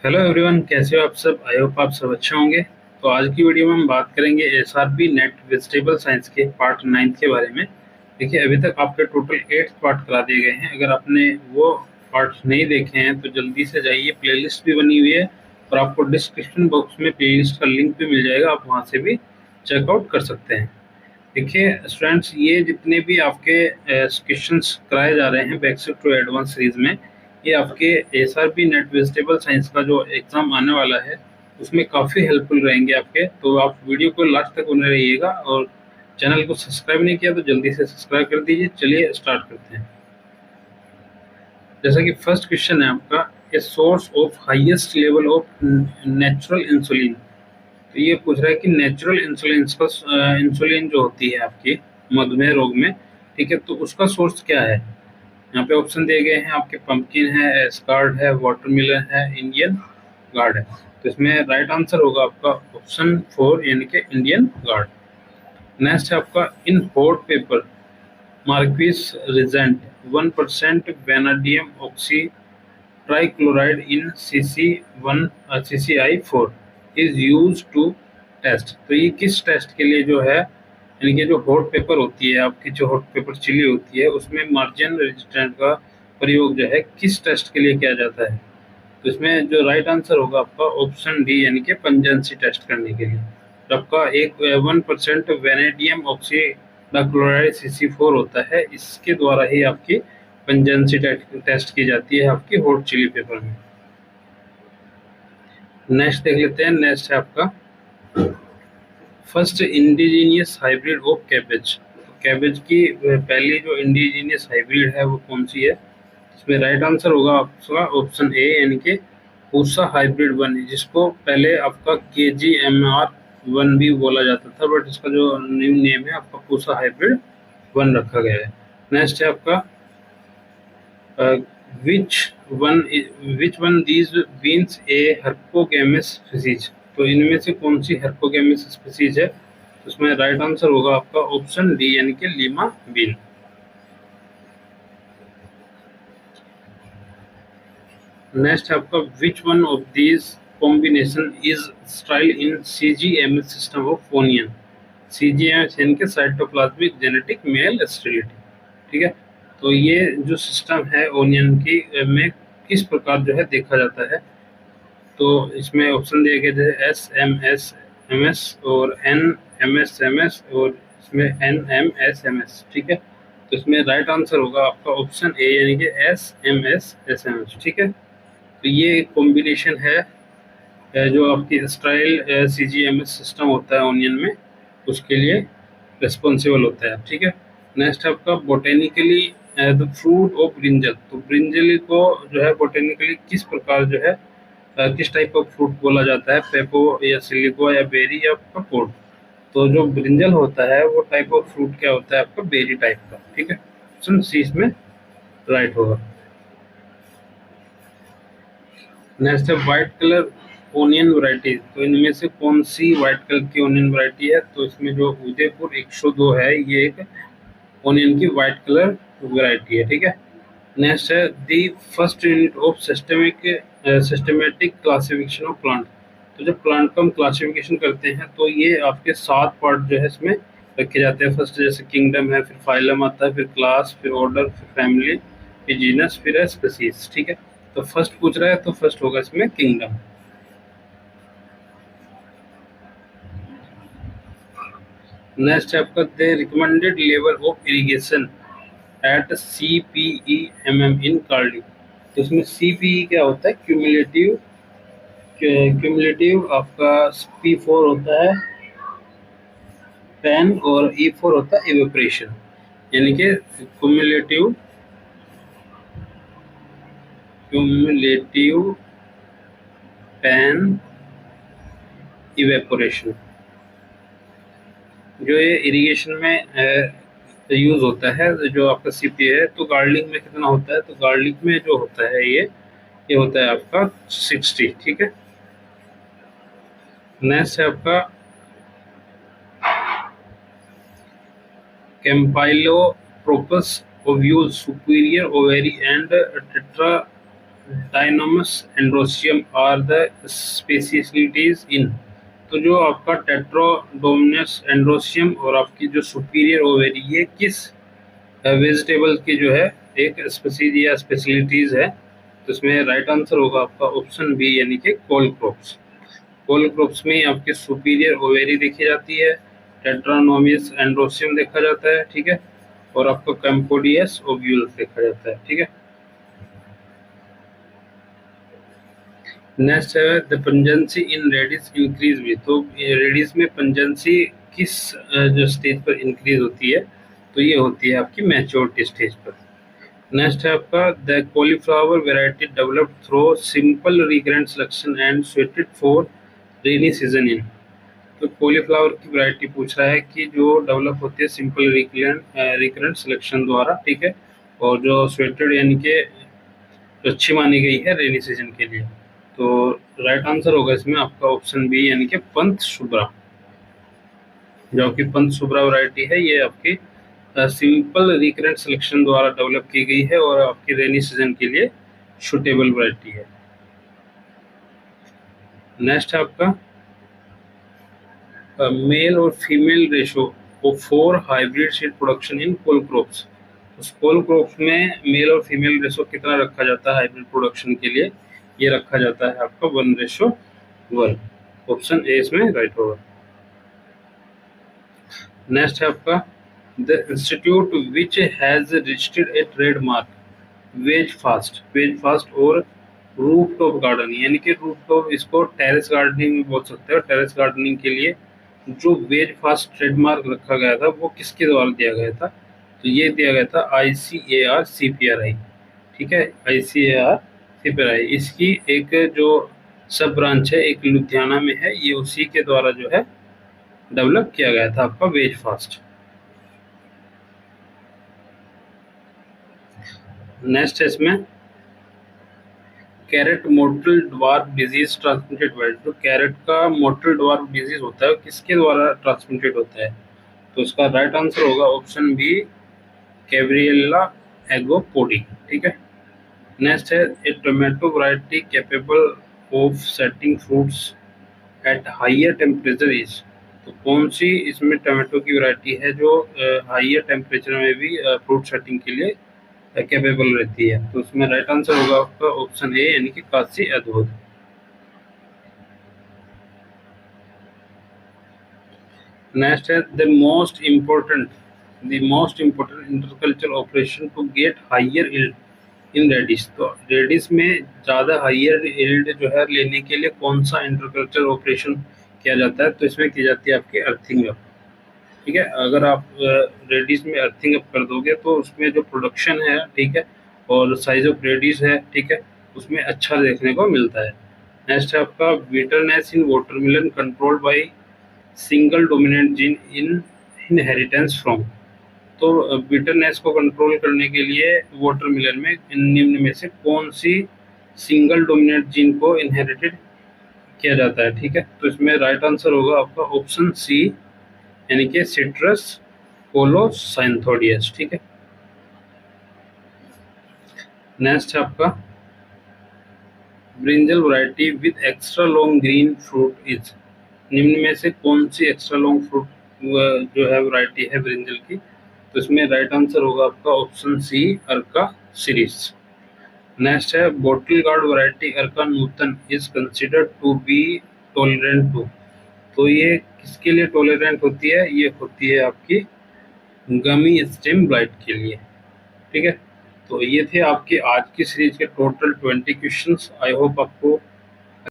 Hello everyone, कैसे हो आप सब। आई होप आप सब अच्छे होंगे। तो आज की वीडियो में हम बात करेंगे एसआरबी नेट वेजिटेबल साइंस के पार्ट 9 के बारे में। देखिए, अभी तक आपके टोटल 8 पार्ट करा दिए गए हैं। अगर आपने वो पार्ट नहीं देखे हैं तो जल्दी से जाइए, प्लेलिस्ट भी बनी हुई है और आपको डिस्क्रिप्शन बॉक्स में प्लेलिस्ट का लिंक भी मिल जाएगा, आप वहाँ से भी चेकआउट कर सकते हैं। देखिए स्टूडेंट्स, ये जितने भी आपके क्वेश्चंस कराए जा रहे हैं बेसिक टू एडवांस सीरीज में, ये आपके एसआरबी नेट वेजिटेबल साइंस का जो एग्जाम आने वाला है उसमें काफ़ी हेल्पफुल रहेंगे आपके। तो आप वीडियो को लास्ट तक बने रहिएगा और चैनल को सब्सक्राइब नहीं किया तो जल्दी से सब्सक्राइब कर दीजिए। चलिए स्टार्ट करते हैं। जैसा कि फर्स्ट क्वेश्चन है आपका, a source of highest level of natural insulin. तो ये पूछ रहा है कि नेचुरल इंसुलिन का इंसुलिन जो होती है आपकी मधुमेह रोग में, ठीक है, तो उसका सोर्स क्या है। यहाँ पे ऑप्शन दिए गए हैं आपके, पंपकिन है, एस्कार्ड है, वाटरमेलन है, इंडियन गार्ड है। तो इसमें राइट आंसर होगा आपका ऑप्शन 4 यानी कि इंडियन गार्ड। नेक्स्ट है आपका, in hot pepper marquis reagent 1% vanadium oxy trichloride in CCI4 is use to test. तो ये किस टेस्ट के लिए जो है, यानी कि जो हॉट पेपर होती है आपकी, जो हॉट पेपर चिली होती है उसमें मार्जिन रेजिस्टेंट का प्रयोग जो है किस टेस्ट के लिए किया जाता है। तो इसमें जो राइट आंसर होगा आपका ऑप्शन डी यानी कि पंजेंसी टेस्ट करने के लिए। तो आपका एक 1% वेनेडियम ऑक्सी क्लोराइड CC4 होता है, इसके द्वारा ही आपकी पंजेंसी टेस्ट की जाती है आपकी हॉट चिली पेपर में। नेक्स्ट देख लेते हैं। नेक्स्ट है आपका, first indigenous hybrid of cabbage. तो कैबेज की पहली जो इंडिजीनियस हाइब्रिड है वो कौन सी है। इसमें राइट आंसर होगा आपका ऑप्शन ए यानी कि पूसा हाइब्रिड 1, जिसको पहले आपका KGMR1 भी बोला जाता था, बट इसका जो न्यू नेम है आपका पूसा हाइब्रिड 1 रखा गया है। नेक्स्ट है आपका, which which one these beans a hercogamous species. तो इनमें से कौन सी हर्कोगेमस स्पीसीज है। तो इसमें राइट आंसर होगा आपका ऑप्शन डी यानी कि लीमा बीन। नेक्स्ट है आपका, which one of these combination is style in CGMS system of onion. CGMS यानी कि साइटोप्लाज्मिक जेनेटिक मेल स्टेरिलिटी, ठीक है। तो ये जो सिस्टम है ओनियन की में किस प्रकार जो है देखा जाता है। तो इसमें ऑप्शन दिए गए थे SMSMS और NMSMS और इसमें NMSMS, ठीक है। तो इसमें राइट आंसर होगा आपका ऑप्शन ए यानी कि SMSSMS, ठीक है। तो ये एक कॉम्बिनेशन है जो आपकी स्टाइल CGMS सिस्टम होता है ओनियन में, उसके लिए रिस्पॉन्सिबल होता है, ठीक है। नेक्स्ट आपका, बोटेनिकली द फ्रूट ऑफ ब्रिंजल। तो ब्रिंजल को जो है बोटेनिकली किस प्रकार जो है किस टाइप ऑफ फ्रूट बोला जाता है, पेपो या सिलिको या बेरी या कपोर्ड। तो जो ब्रिंजल होता है वो टाइप ऑफ फ्रूट क्या होता है आपका, बेरी टाइप का, ठीक है। ऑप्शन सी इसमें राइट होगा। नेक्स्ट है, व्हाइट कलर ओनियन वैरायटी। तो इनमें से कौन सी व्हाइट कलर की ओनियन वैरायटी है। तो इसमें जो उदयपुर 102 है ये एक ओनियन की व्हाइट कलर वैरायटी है, ठीक है। नेक्स्ट है, the first unit of systematic classification of plant. तो जब प्लांट का हम क्लासिफिकेशन करते हैं तो ये आपके 7 पार्ट जो है इसमें रखे जाते हैं। फर्स्ट जैसे किंगडम है, फिर फाइलम आता है, फिर क्लास, फिर ऑर्डर, फिर फैमिली, फिर जीनस, फिर है स्पीसीज, ठीक है। तो फर्स्ट पूछ रहा है तो फर्स्ट होगा इसमें किंगडम। नेक्स्ट है आपका, the recommended level of irrigation at CPEMM in cardio. तो इसमें CPE क्या होता है, क्यूमुलेटिव क्यूमुलेटिव आपका P4 होता है पैन और E4 होता है इवेपोरेशन, यानी कि क्यूमुलेटिव क्यूमुलेटिव पैन इवेपोरेशन जो ये इरिगेशन में यूज होता है। जो आपका CPA है, तो गार्लिक में कितना होता है। तो गार्लिक में जो होता है ये होता है आपका 60, ठीक है। नेक्स्ट है आपका, campylotropous ovule superior ovary and didynamous androecium are the specialities in. तो जो आपका टेट्रोडोमिनस एंड्रोसियम और आपकी जो सुपीरियर ओवेरी, ये किस वेजिटेबल की जो है एक स्पीसीज या स्पेशलिटीज है? तो इसमें राइट आंसर होगा आपका ऑप्शन बी, यानी कि कोलक्रॉप्स। कोलक्रॉप्स में आपकी सुपीरियर ओवेरी देखी जाती है, टेट्रानोमियस एंड्रोसियम देखा जाता है, ठीक है, और आपको कैम्पोडियस ओव्यूल्स देखा जाता है, ठीक है। नेक्स्ट है the pungency in radish increase भी। तो रेडिस में पंजेंसी किस जो स्टेज पर इंक्रीज होती है? तो ये होती है आपकी मैच्योरिटी स्टेज पर। नेक्स्ट है आपका the cauliflower variety developed through simple recurrent selection and suited for rainy season in. तो कॉलीफ्लावर की वैरायटी पूछ रहा है कि जो डेवलप होती है सिंपल रिकरेंट सिलेक्शन द्वारा, ठीक है, और जो स्वेटेड यानी कि अच्छी मानी गई है रेनी सीजन के लिए। तो राइट आंसर होगा इसमें आपका ऑप्शन बी, यानी कि पंत शुभ्रा। जो आपकी पंत शुभ्रा वैरायटी है, ये आपकी सिंपल रिकरेंट सिलेक्शन द्वारा डेवलप की गई है और आपकी रेनी सीजन के लिए सुटेबल वैरायटी है। नेक्स्ट है आपका मेल और female ratio for hybrid seed production in cole crops. उस कोल क्रॉप्स में मेल और फीमेल रेशो कितना रखा जाता है हाइब्रिड प्रोडक्शन के लिए? ये रखा जाता है आपका 1:1। ऑप्शन ए इसमें राइट होगा। नेक्स्ट है आपका the institute which has registered a trademark वेज फास्ट और रूफ टॉप गार्डन, यानी कि रूफ टॉप, इसको टेरेस गार्डनिंग भी बोल सकते हो। टेरेस गार्डनिंग के लिए जो वेज फास्ट ट्रेडमार्क रखा गया था वो किसके द्वारा दिया गया था? तो ये दिया गया था ICAR-CPRI, ठीक है, ICAR-CPRI। इसकी एक जो सब ब्रांच है एक लुधियाना में है, ये उसी के द्वारा जो है डेवलप किया गया था आपका वेज फास्ट। नेक्स्ट है इसमें carrot mottle dwarf disease transmitted by. तो कैरेट का मोटल ड्वार्फ डिजीज होता है, किसके द्वारा ट्रांसमिटेड होता है? तो इसका राइट आंसर होगा ऑप्शन बी, कैब्रिएला एगोपोडी, ठीक है। नेक्स्ट है a tomato variety capable of setting fruits at higher temperature is. तो कौन सी इसमें टोमेटो की वैरायटी है जो हाइयर टेम्परेचर में भी फ्रूट सेटिंग के लिए कैपेबल रहती है? तो उसमें राइट आंसर होगा आपका ऑप्शन ए, यानी कि काशी अद्भुत। नेक्स्ट है the most important interculture operation to get higher yield in radish. तो रेडिस में ज़्यादा हाइयर यील्ड जो है लेने के लिए कौन सा इंटरकल्चर ऑपरेशन किया जाता है? तो इसमें की जाती है आपकी अर्थिंग अप, ठीक है। अगर आप रेडिस में अर्थिंग अप कर दोगे तो उसमें जो प्रोडक्शन है, ठीक है, और साइज ऑफ रेडिस है, ठीक है, उसमें अच्छा देखने को मिलता है। नेक्स्ट है आपका bitterness in watermelon control by single dominant gene in inheritance from. तो बिटरनेस को कंट्रोल करने के लिए वाटरमेलन में निम्न में से कौन सी सिंगल डोमिनेंट जीन को इनहेरिटेड किया जाता है? ठीक है, तो इसमें राइट आंसर होगा आपका ऑप्शन सी, यानी कि सिट्रस कोलोसाइंथोडियस, ठीक है। नेक्स्ट है आपका brinjal variety with extra long green fruit is. निम्न में से कौन सी एक्स्ट्रा लॉन्ग फ्रूट जो है वैरायटी है ब्रिंजल की? तो इसमें राइट आंसर होगा आपका option C, Arka series. Next है bottle gourd variety Arka Nutan is considered to be tolerant to. तो ये किसके लिए टॉलरेंट होती है? ये होती है आपकी गमी स्टेम ब्लाइट के लिए, ठीक है। तो ये थे आपके आज की सीरीज के टोटल 20 क्वेश्चंस। आई होप आपको